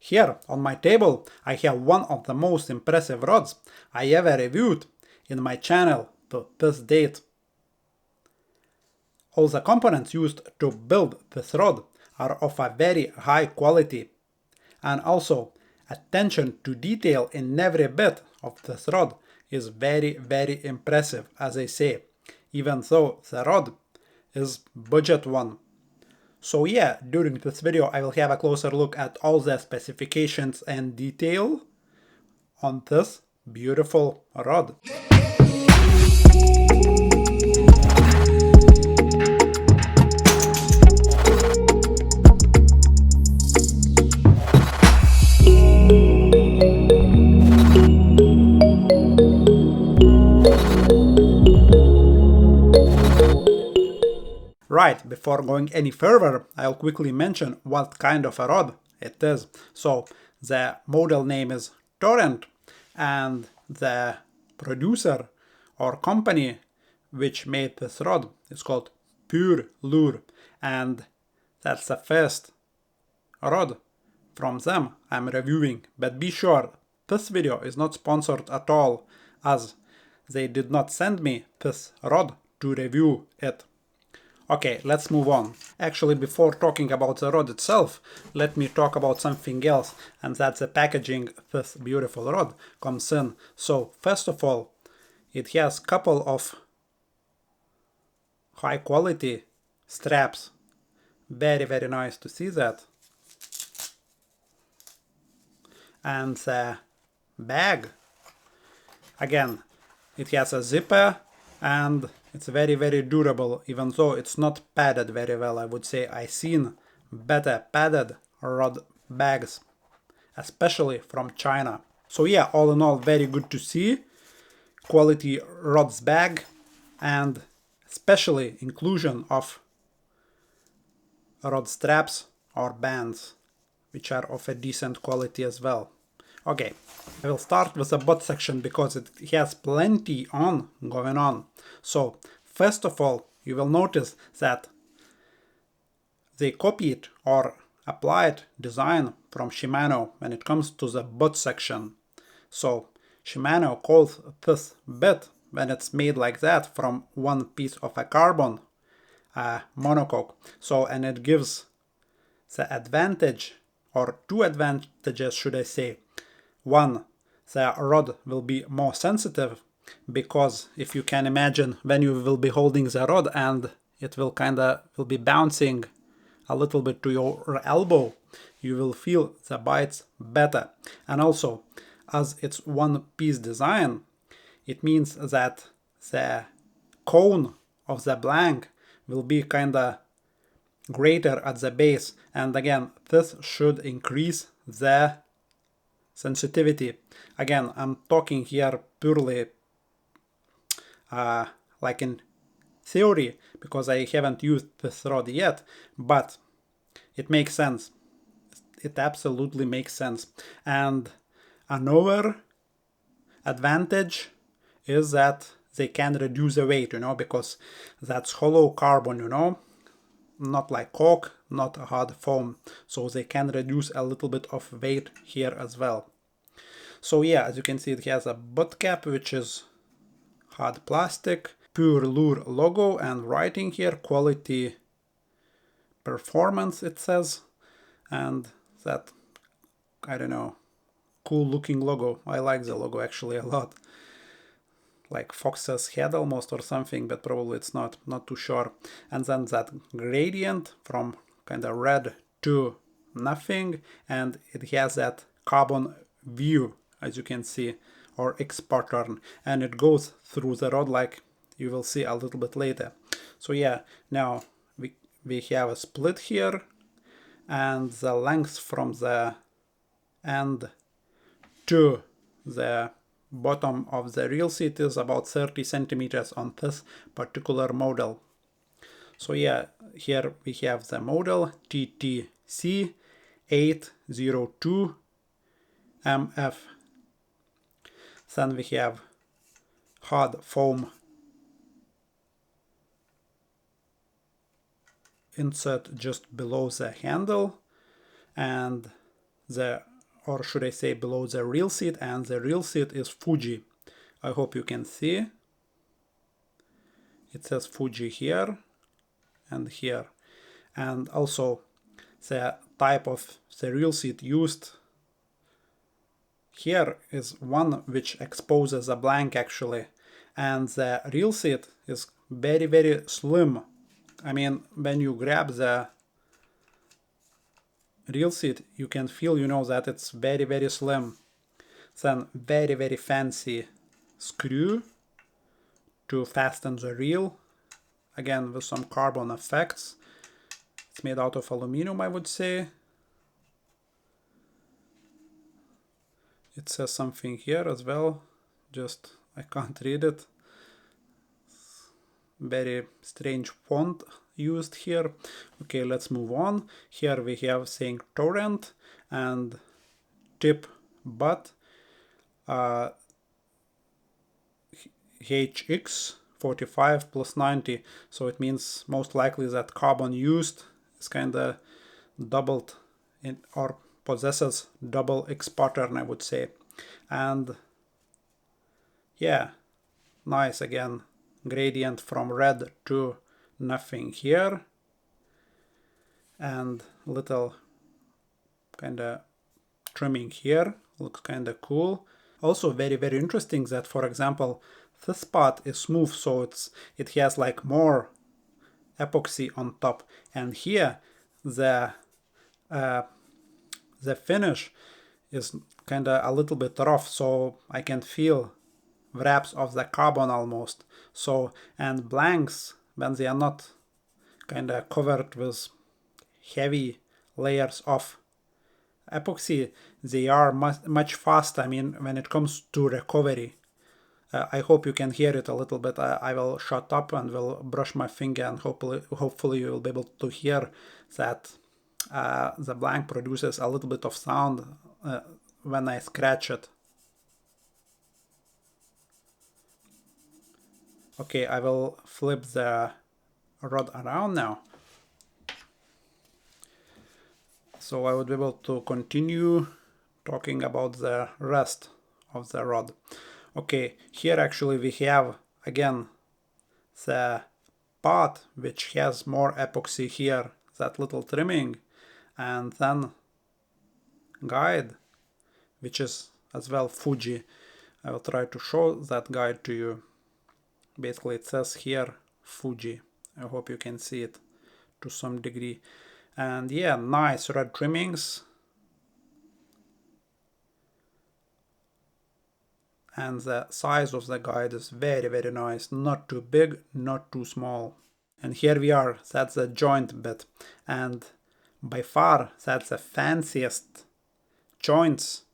Here on my table I have one of the most impressive rods I ever reviewed in my channel to this date. All the components used to build this rod are of a very high quality, and also attention to detail in every bit of this rod is very impressive, as I say, even though the rod is budget one. So yeah, during this video I will have a closer look at all the specifications and detail on this beautiful rod. Right, before going any further, I'll quickly mention what kind of a rod it is. So the model name is Toray, and the producer or company which made this rod is called PureLure, and that's the first rod from them I'm reviewing. But be sure, this video is not sponsored at all, as they did not send me this rod to review it. Okay, let's move on. Actually, before talking about the rod itself, let me talk about something else, and that's the packaging this beautiful rod comes in. So, first of all, it has a couple of high quality straps. Very nice to see that. And the bag, again, it has a zipper and it's very durable, even though it's not padded very well. I would say I've seen better padded rod bags, especially from China. So yeah, all in all, very good to see. Quality rods bag, and especially inclusion of rod straps or bands, which are of a decent quality as well. Okay, I will start with the butt section because it has plenty going on. So, first of all, you will notice that they copied or applied design from Shimano when it comes to the butt section. So, Shimano calls this bit, when it's made like that, from one piece of a carbon monocoque. So, and it gives the advantage, or two advantages should I say. One, the rod will be more sensitive, because if you can imagine, when you will be holding the rod and it will be bouncing a little bit to your elbow, you will feel the bites better. And also, as it's one piece design, it means that the cone of the blank will be greater at the base, and again, this should increase the sensitivity. Again, I'm talking here purely like in theory, because I haven't used this rod yet, but it makes sense. It absolutely makes sense. And another advantage is that they can reduce the weight, because that's hollow carbon, not like cork, not a hard foam, so they can reduce a little bit of weight here as well. So yeah, as you can see, it has a butt cap, which is hard plastic, PureLure logo, and writing here, quality performance, it says, and that, I don't know, cool looking logo. I like the logo actually a lot, like fox's head almost or something, but probably it's not too sure. And then that gradient from red to nothing, and it has that carbon view, as you can see, or X pattern, and it goes through the rod like you will see a little bit later. So yeah, now we have a split here, and the length from the end to the bottom of the reel seat is about 30 centimeters on this particular model. So yeah, here we have the model TTC 802 MF. Then we have hard foam insert just below the handle, and the or should I say below the reel seat, and the reel seat is Fuji. I hope you can see. It says Fuji here and here. And also the type of the reel seat used here is one which exposes a blank actually. And the reel seat is very, very slim. I mean, when you grab the reel seat, you can feel, you know, that it's very, very slim. Then very, very fancy screw to fasten the reel. Again, with some carbon effects. It's made out of aluminum, I would say. It says something here as well. Just, I can't read it. Very strange font used here. Okay, let's move on. Here we have saying torrent and tip butt HX 45 plus 90. So it means most likely that carbon used is kind of doubled in, or possesses double X pattern, I would say. And yeah, nice again. Gradient from red to nothing here, and little kind of trimming here, looks kind of cool. Also very, very interesting that, for example, this part is smooth, so it has like more epoxy on top, and here the finish is kind of a little bit rough, so I can feel wraps of the carbon almost. So, and blanks, when they are not kind of covered with heavy layers of epoxy, they are much faster. I mean, when it comes to recovery. I hope you can hear it a little bit. I will shut up and will brush my finger, and hopefully you will be able to hear that the blank produces a little bit of sound when I scratch it. Okay, I will flip the rod around now. So I would be able to continue talking about the rest of the rod. Okay, here actually we have again the part which has more epoxy here, that little trimming, and then guide, which is as well Fuji. I will try to show that guide to you. Basically it says here Fuji. I hope you can see it to some degree. And yeah, nice red trimmings. And the size of the guide is very, very nice. Not too big, not too small. And here we are, that's the joint bit. And by far, that's the fanciest joints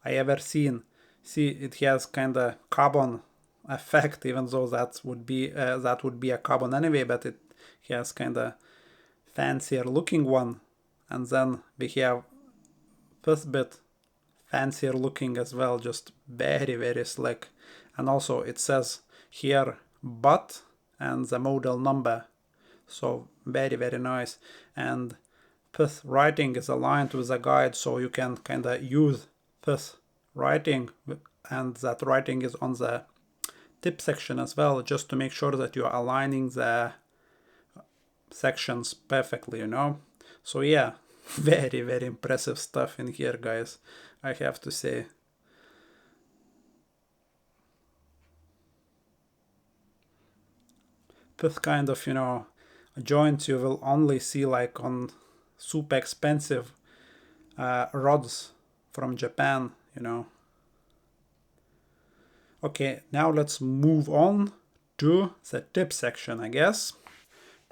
I ever seen. See, it has kind of carbon effect, even though that would be a carbon anyway, but it has kind of fancier looking one. And then we have this bit fancier looking as well, just very, very slick. And also it says here butt and the model number, so very, very nice. And this writing is aligned with the guide, so you can kind of use this writing, and that writing is on the tip section as well, just to make sure that you're aligning the sections perfectly, you know. So yeah, very, very impressive stuff in here, guys, I have to say. This kind of, you know, joints you will only see like on super expensive rods from Japan, you know. Okay, now let's move on to the tip section, I guess.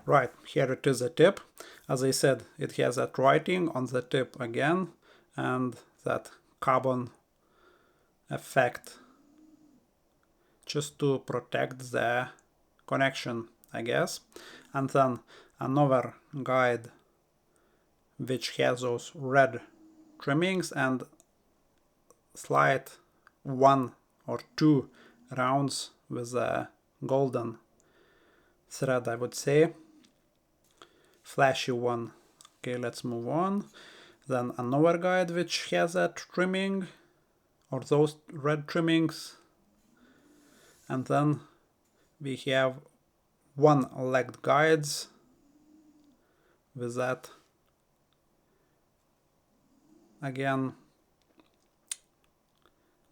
Right, here it is, the tip. As I said, it has that writing on the tip again, and that carbon effect, just to protect the connection, I guess. And then another guide which has those red trimmings and slight 1 or 2 rounds with a golden thread, I would say. Flashy one. Okay, let's move on. Then another guide which has that trimming, or those red trimmings. And then we have one-legged guides with that, again,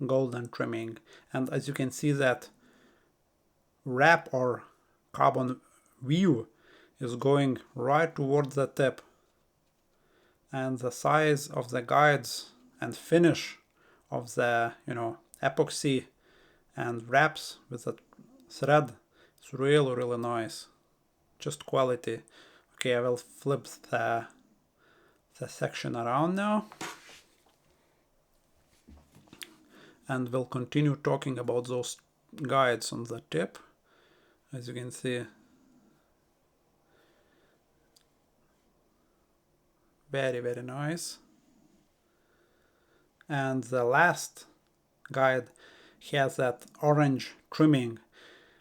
golden trimming. And as you can see, that wrap or carbon view is going right towards the tip. And the size of the guides and finish of the, epoxy and wraps with the thread is really, really nice. Just quality. Okay, I will flip the section around now. And we'll continue talking about those guides on the tip. As you can see, very, very nice. And the last guide has that orange trimming.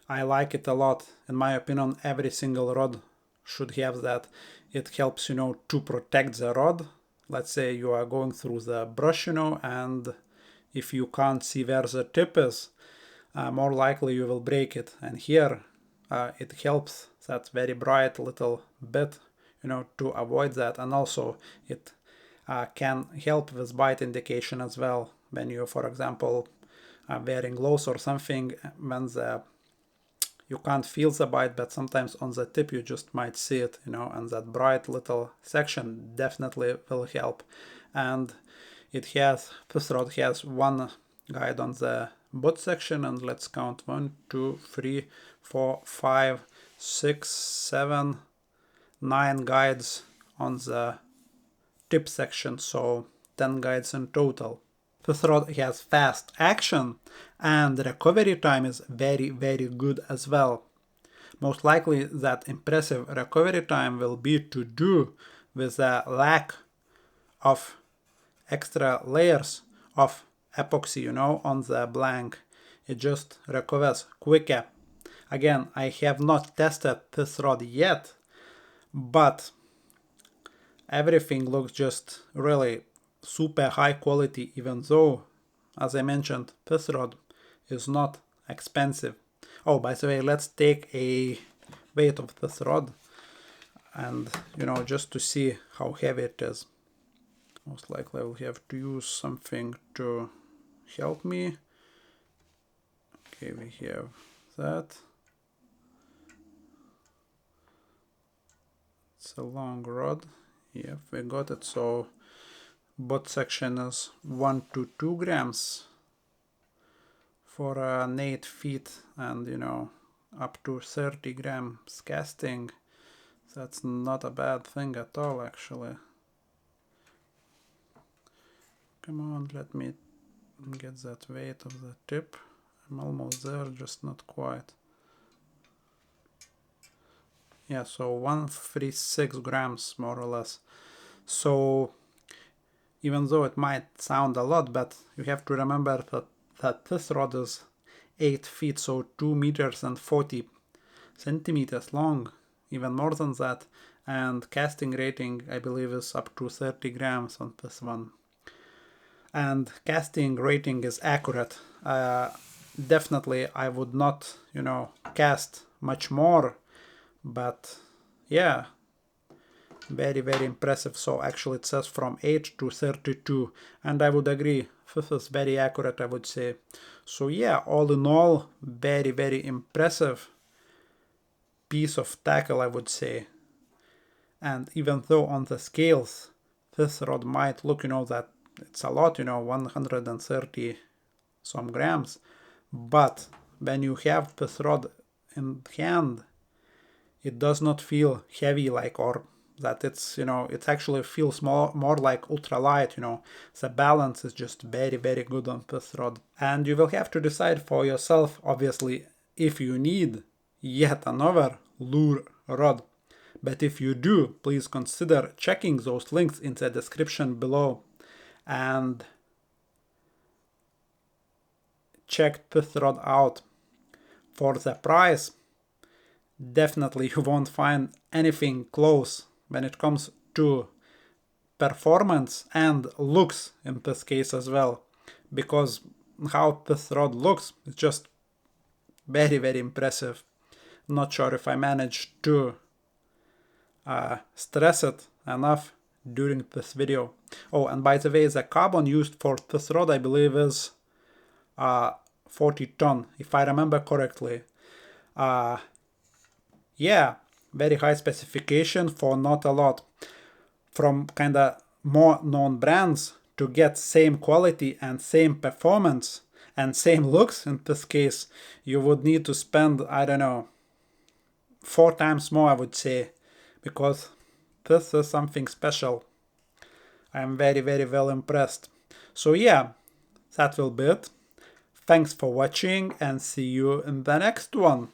I like it a lot. In my opinion, every single rod should have that. It helps, to protect the rod. Let's say you are going through the brush, and if you can't see where the tip is, more likely you will break it. And here it helps that very bright little bit, to avoid that. And also it can help with bite indication as well. When you, for example, are wearing gloves or something, when you can't feel the bite, but sometimes on the tip you just might see it, and that bright little section definitely will help. And this rod has one guide on the butt section, and let's count 1, 2, 3, 4, 5, 6, 7, 9 guides on the tip section, so 10 guides in total. This rod has fast action and the recovery time is very, very good as well. Most likely that impressive recovery time will be to do with the lack of extra layers of epoxy, on the blank. It just recovers quicker. Again, I have not tested this rod yet, but everything looks just really super high quality, even though, as I mentioned, this rod is not expensive. Oh, by the way, let's take a weight of this rod and, just to see how heavy it is. Most likely I will have to use something to help me. Okay, we have that. It's a long rod. Yep, we got it. So butt section is 1 to 2 grams for an 8 feet, and up to 30 grams casting. That's not a bad thing at all, actually. Come on, let me get that weight of the tip. I'm almost there, just not quite. Yeah, so 136 grams more or less. So even though it might sound a lot, but you have to remember that this rod is 8 feet, so 2 meters and 40 centimeters long, even more than that. And casting rating, I believe, is up to 30 grams on this one. And casting rating is accurate. Definitely, I would not, cast much more, but yeah, very, very impressive. So actually it says from 8 to 32, and I would agree, this is very accurate, I would say. So yeah, all in all, very, very impressive piece of tackle, I would say. And even though on the scales, this rod might look, that it's a lot, 130 some grams, but when you have this rod in hand, it does not feel heavy, or that it's, it actually feels more like ultralight, the balance is just very, very good on this rod. And you will have to decide for yourself, obviously, if you need yet another lure rod. But if you do, please consider checking those links in the description below and check this rod out. For the price, definitely you won't find anything close when it comes to performance and looks in this case as well, because how this rod looks is just very, very impressive. Not sure if I managed to stress it enough during this video. Oh, and by the way, the carbon used for this rod, I believe, is 40 ton, if I remember correctly. Yeah, very high specification for not a lot. From kinda more known brands to get same quality and same performance and same looks in this case, you would need to spend, I don't know, 4 times more, I would say, because this is something special. I'm very, very well impressed. So yeah, that will be it. Thanks for watching and see you in the next one.